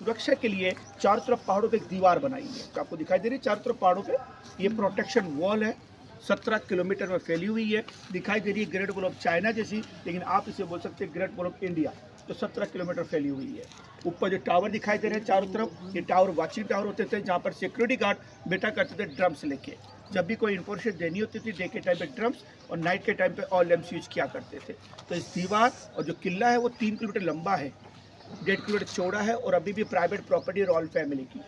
सुरक्षा के लिए चारों तरफ पहाड़ों पे एक दीवार बनाई है, तो आपको दिखाई दे रही है चारों तरफ पहाड़ों पे ये प्रोटेक्शन वॉल है। 17 किलोमीटर में फैली हुई है, दिखाई दे रही है ग्रेट वॉल ऑफ चाइना जैसी, लेकिन आप इसे बोल सकते हैं ग्रेट वॉल ऑफ इंडिया। तो 17 किलोमीटर फैली हुई है। ऊपर जो टावर दिखाई दे रहे हैं चारों तरफ, ये टावर वाचिंग टावर होते थे जहाँ पर सिक्योरिटी गार्ड बैठा करते थे ड्रम्स लेके। जब भी कोई इन्फॉर्मेशन देनी होती थी डे के टाइम पे ड्रम्स और नाइट के टाइम पे ऑल लैम्प्स यूज किया करते थे। तो इस दीवार और जो किला है वो 3 किलोमीटर लंबा है, 1.5 किलोमीटर चौड़ा है और अभी भी प्राइवेट प्रॉपर्टी रॉयल फैमिली की।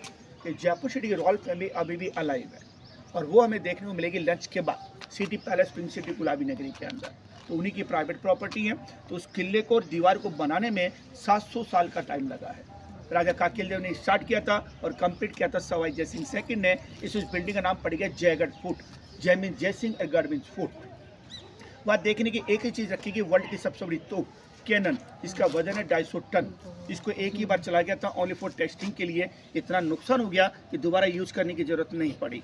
तो जयपुर सिटी की रॉयल फैमिली अभी भी अलाइव है और वो हमें देखने को मिलेगी लंच के बाद सिटी पैलेस पिंक सिटी गुलाबी नगरी के अंदर। तो उन्हीं की प्राइवेट प्रॉपर्टी है। तो उस किले को और दीवार को बनाने में 700 साल का टाइम लगा है। राजा काकेल देव ने स्टार्ट किया था और कंप्लीट किया था सवाई जय सिंह सेकंड ने। इस बिल्डिंग का नाम पड़ गया जयगढ़ फूट। जय मीन जय सिंह और गढ़ मीन्स फूट। वहाँ देखने की एक ही चीज़ रखी कि वर्ल्ड की सबसे बड़ी तोप कैनन, इसका वजन है 250 टन। इसको एक ही बार चला गया था ओनली फॉर टेस्टिंग के लिए। इतना नुकसान हो गया कि दोबारा यूज़ करने की ज़रूरत नहीं पड़ी।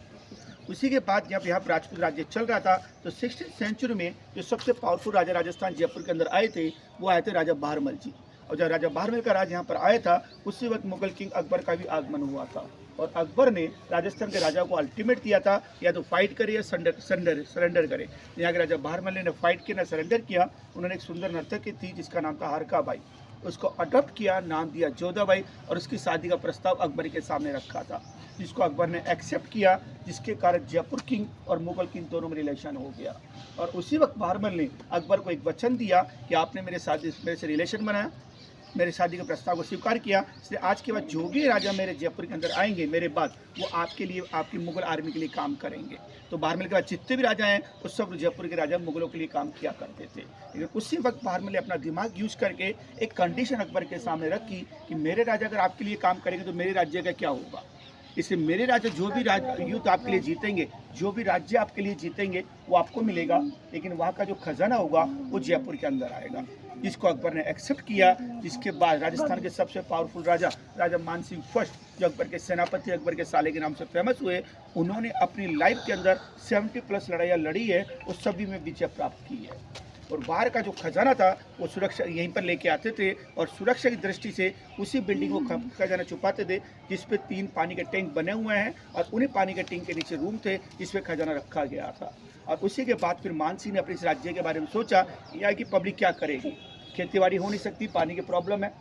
उसी के बाद जब यहाँ पर राजपूत राज्य चल रहा था तो 16th सेंचुरी में जो सबसे पावरफुल राजा राजस्थान जयपुर के अंदर आए थे वो आए थे राजा बहारमल जी। और जब राजा बहारमल का राज यहाँ पर आया था उसी वक्त मुगल किंग अकबर का भी आगमन हुआ था। और अकबर ने राजस्थान के राजा को अल्टीमेट दिया था या तो फाइट करे या सरेंडर करे। यहाँ के राजा बहारमल ने फाइट किया ना सरेंडर किया। उन्होंने एक सुंदर नर्तकी थी जिसका नाम था हरका बाई, उसको अडॉप्ट किया, नाम दिया जोधाबाई और उसकी शादी का प्रस्ताव अकबर के सामने रखा था, जिसको अकबर ने एक्सेप्ट किया, जिसके कारण जयपुर किंग और मुगल किंग दोनों में रिलेशन हो गया। और उसी वक्त बहारमल ने अकबर को एक वचन दिया कि आपने मेरे से रिलेशन बनाया, मेरे शादी के प्रस्ताव को स्वीकार किया, इसलिए आज के बाद जो भी राजा मेरे जयपुर के अंदर आएंगे मेरे बाद वो आपके लिए, आपकी मुगल आर्मी के लिए काम करेंगे। तो बहारमल के बाद जितने भी राजा हैं उस सब जयपुर के राजा मुगलों के लिए काम किया करते थे। लेकिन उसी वक्त बहारमल ने अपना दिमाग यूज करके एक कंडीशन अकबर के सामने रखी कि मेरे राजा अगर आपके लिए काम करेंगे तो मेरे राज्य का क्या होगा। इसलिए मेरे राजा जो भी युद्ध आपके लिए जीतेंगे, जो भी राज्य आपके लिए जीतेंगे वो आपको मिलेगा, लेकिन वहाँ का जो खजाना होगा वो जयपुर के अंदर आएगा। जिसको अकबर ने एक्सेप्ट किया। जिसके बाद राजस्थान के सबसे पावरफुल राजा राजा मानसिंह फर्स्ट, जो अकबर के सेनापति अकबर के साले के नाम से फेमस हुए, उन्होंने अपनी लाइफ के अंदर 70+ लड़ाइयाँ लड़ी है और सभी में विजय प्राप्त की है। और बाहर का जो खजाना था वो सुरक्षा यहीं पर लेके आते थे और सुरक्षा की दृष्टि से उसी बिल्डिंग को खजाना छुपाते थे, जिस पे 3 पानी के टैंक बने हुए हैं और उन्हीं पानी के टैंक के नीचे रूम थे जिसमें खजाना रखा गया था। और उसी के बाद फिर मान सिंह ने अपने इस राज्य के बारे में सोचा कि यहाँ की पब्लिक क्या करेगी, खेतीबाड़ी हो नहीं सकती, पानी की प्रॉब्लम है,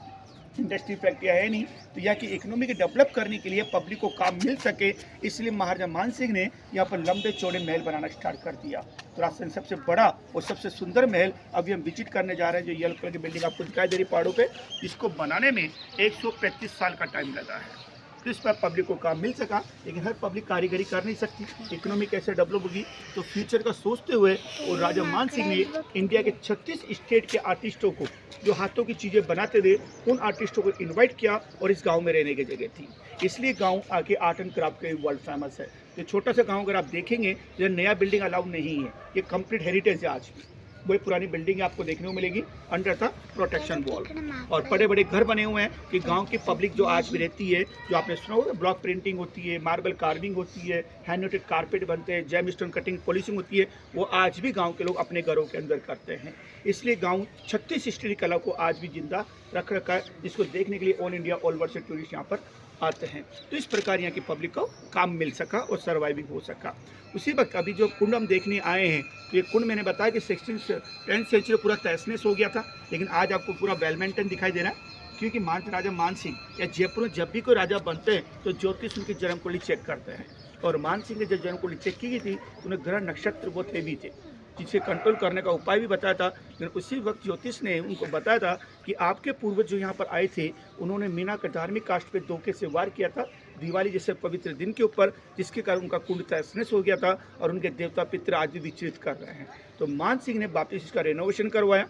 इंडस्ट्री फैक्ट्रियाँ है नहीं, तो यहाँ की इकोनॉमी को डेवलप करने के लिए पब्लिक को काम मिल सके, इसलिए महाराजा मान सिंह ने यहाँ पर लंबे चौड़े महल बनाना स्टार्ट कर दिया। तो राजस्थान सबसे बड़ा और सबसे सुंदर महल अभी हम विजिट करने जा रहे हैं, जो येलो कलर की बिल्डिंग आपको दिखाई दे रही पहाड़ों पे, इसको बनाने में 135 साल का टाइम लगा है। तो इस पर पब्लिक को काम मिल सका, लेकिन हर पब्लिक कारीगरी कर नहीं सकती, इकोनॉमी कैसे डेवलप होगी। तो फ्यूचर का सोचते हुए और राजा मान सिंह ने इंडिया के 36 स्टेट के आर्टिस्टों को जो हाथों की चीज़ें बनाते थे उन आर्टिस्टों को इनवाइट किया और इस गांव में रहने की जगह थी, इसलिए गांव आके आर्ट एंड क्राफ्ट के वर्ल्ड फेमस है। ये छोटा सा गांव अगर आप देखेंगे तो नया बिल्डिंग अलाउ नहीं है, ये कंप्लीट हेरिटेज है। आज भी वही पुरानी बिल्डिंग आपको देखने को मिलेगी अंडर द प्रोटेक्शन वॉल, और बड़े बड़े घर बने हुए हैं कि गांव की पब्लिक जो आज भी रहती है, जो आपने सुना होगा ब्लॉक प्रिंटिंग होती है, मार्बल कार्विंग होती है, हैंड नोटेड कारपेट बनते हैं, जेम स्टोन कटिंग पॉलिशिंग होती है, वो आज भी गांव के लोग अपने घरों के अंदर करते हैं। इसलिए गांव 36 हिस्ट्री कला को आज भी जिंदा रख रखा है, जिसको देखने के लिए ऑल इंडिया ऑल वर्ल्ड से टूरिस्ट यहाँ पर आते हैं। तो इस प्रकार यहाँ की पब्लिक को काम मिल सका और सर्वाइविंग हो सका। उसी वक्त अभी जो कुंड हम देखने आए हैं, तो ये कुंड मैंने बताया कि 10th सेंचुरी पूरा तहस हो गया था, लेकिन आज आपको पूरा वेल मेंटेन दिखाई दे रहा है, क्योंकि राजा मान सिंह या जयपुर में जब भी कोई राजा बनते हैं तो ज्योतिष उनकी जन्म कुंडली चेक करते हैं। और मान सिंह ने जब जन्म कुंडली चेक की गई थी तो उन्हें ग्रह नक्षत्र बहुत हेवी थे, जिसे कंट्रोल करने का उपाय भी बताया था। लेकिन उसी वक्त ज्योतिष ने उनको बताया था कि आपके पूर्वज जो यहाँ पर आए थे उन्होंने मीना के धार्मिक कास्ट पे धोखे से वार किया था दिवाली जैसे पवित्र दिन के ऊपर, जिसके कारण उनका कुंड तहस हो गया था और उनके देवता पितर आज भी विचलित कर रहे हैं। तो मान सिंह ने वापिस इसका रेनोवेशन करवाया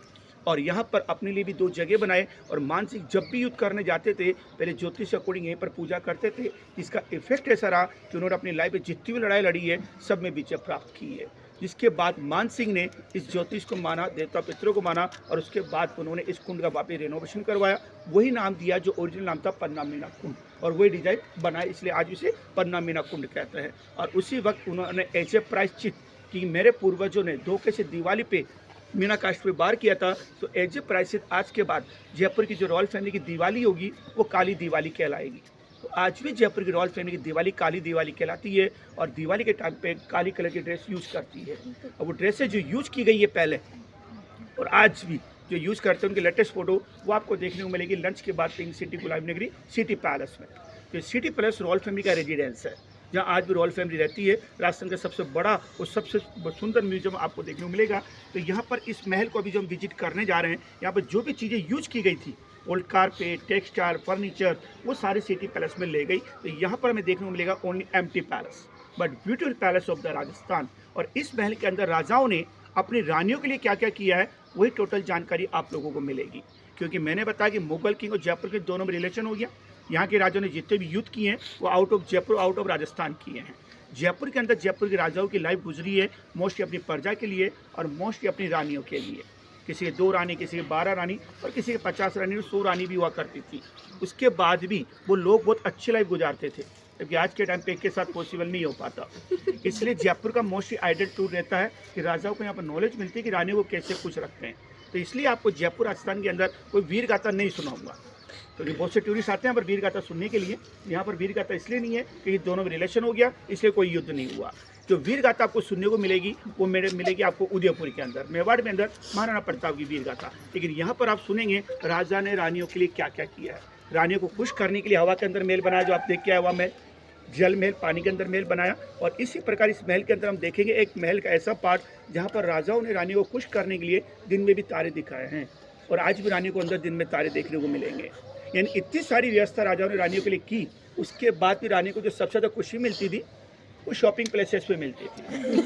और यहाँ पर अपने लिए भी 2 जगह बनाए। और मान सिंह जब भी युद्ध करने जाते थे पहले ज्योतिष अकॉर्डिंग यहीं पर पूजा करते थे, जिसका इफेक्ट ऐसा रहा कि उन्होंने अपनी लाइफ में जितनी भी लड़ाई लड़ी है सब में विजय प्राप्त की है। जिसके बाद मान सिंह ने इस ज्योतिष को माना, देवता पितरों को माना, और उसके बाद उन्होंने इस कुंड का वापस रेनोवेशन करवाया, वही नाम दिया जो ओरिजिनल नाम था पन्ना मीना कुंड, और वही डिजाइन बनाया, इसलिए आज इसे पन्ना मीना कुंड कहते हैं। और उसी वक्त उन्होंने ऐसे प्रायश्चित कि मेरे पूर्वजों ने धोखे से दिवाली पे मीना कास्ट पे बार किया था। तो एज ए प्राइसेस आज के बाद जयपुर की जो रॉयल फैमिली की दिवाली होगी वो काली दिवाली कहलाएगी। तो आज भी जयपुर की रॉयल फैमिली की दिवाली काली दिवाली कहलाती है और दिवाली के टाइम पे काली कलर की ड्रेस यूज़ करती है। और वो ड्रेसें जो यूज़ की गई है पहले और आज भी जो यूज़ करते हैं उनकी लेटेस्ट फोटो वो आपको देखने को मिलेगी लंच के बाद पिंक सिटी गुलाबी नगरी सिटी पैलेस में। तो सिटी पैलेस रॉयल फैमिली का रेजिडेंस है जहाँ आज भी रॉयल फैमिली रहती है। राजस्थान का सबसे बड़ा और सबसे सुंदर म्यूजियम आपको देखने को मिलेगा। तो यहाँ पर इस महल को अभी जो हम विजिट करने जा रहे हैं, यहाँ पर जो भी चीज़ें यूज की गई थी, ओल्ड कारपेट, टेक्सटाइल, फर्नीचर, वो सारी सिटी पैलेस में ले गई। तो यहाँ पर हमें देखने को मिलेगा only empty palace but beautiful palace of the Rajasthan. और इस महल के अंदर राजाओं ने अपनी रानियों के लिए क्या क्या किया है वही टोटल जानकारी आप लोगों को मिलेगी। क्योंकि मैंने बताया कि मुगल किंग और जयपुर के दोनों में रिलेशन हो गया। यहाँ के राजाओं ने जितने भी युद्ध किए हैं वो out of Jaipur, out of Rajasthan किए हैं। जयपुर के अंदर जयपुर के राजाओं की लाइफ गुजरी है मोस्टली अपनी प्रजा के लिए और मोस्टली अपनी रानियों के लिए। किसी के 2 रानी, किसी के 12 रानी और किसी के 50 रानी और 100 रानी भी हुआ करती थी। उसके बाद भी वो लोग बहुत अच्छी लाइफ गुजारते थे, जबकि आज के टाइम पे एक के साथ पॉसिबल नहीं हो पाता। इसलिए जयपुर का मोस्टली आइडल टूर रहता है कि राजाओं को यहाँ पर नॉलेज मिलती है कि रानियों को कैसे खुश रखते हैं। तो इसलिए आपको जयपुर राजस्थान के अंदर कोई वीर गाथा नहीं सुनाऊंगा। तो ये बहुत से टूरिस्ट आते हैं पर वीर गाथा सुनने के लिए। यहाँ पर वीर गाथा इसलिए नहीं है कि दोनों में रिलेशन हो गया इसलिए कोई युद्ध नहीं हुआ। जो वीर गाथा आपको सुनने को मिलेगी वो मिलेगी आपको उदयपुर के अंदर, मेवाड़ में अंदर महाराणा प्रताप की वीर गाथा। लेकिन यहाँ पर आप सुनेंगे राजा ने रानियों के लिए क्या क्या किया है। रानियों को खुश करने के लिए हवा के अंदर महल बनाया जो आप देख के आए, हवा महल, जल महल, पानी के अंदर महल बनाया। और इसी प्रकार इस महल के अंदर हम देखेंगे एक महल का ऐसा पार्ट जहाँ पर राजाओं ने रानियों को खुश करने के लिए दिन में भी तारे दिखाए हैं और आज भी रानियों को अंदर दिन में तारे देखने को मिलेंगे। यानी इतनी सारी व्यवस्था राजाओं ने रानियों के लिए की, उसके बाद भी रानी को जो सबसे ज़्यादा खुशी मिलती थी वो शॉपिंग प्लेसेस पे मिलती थी।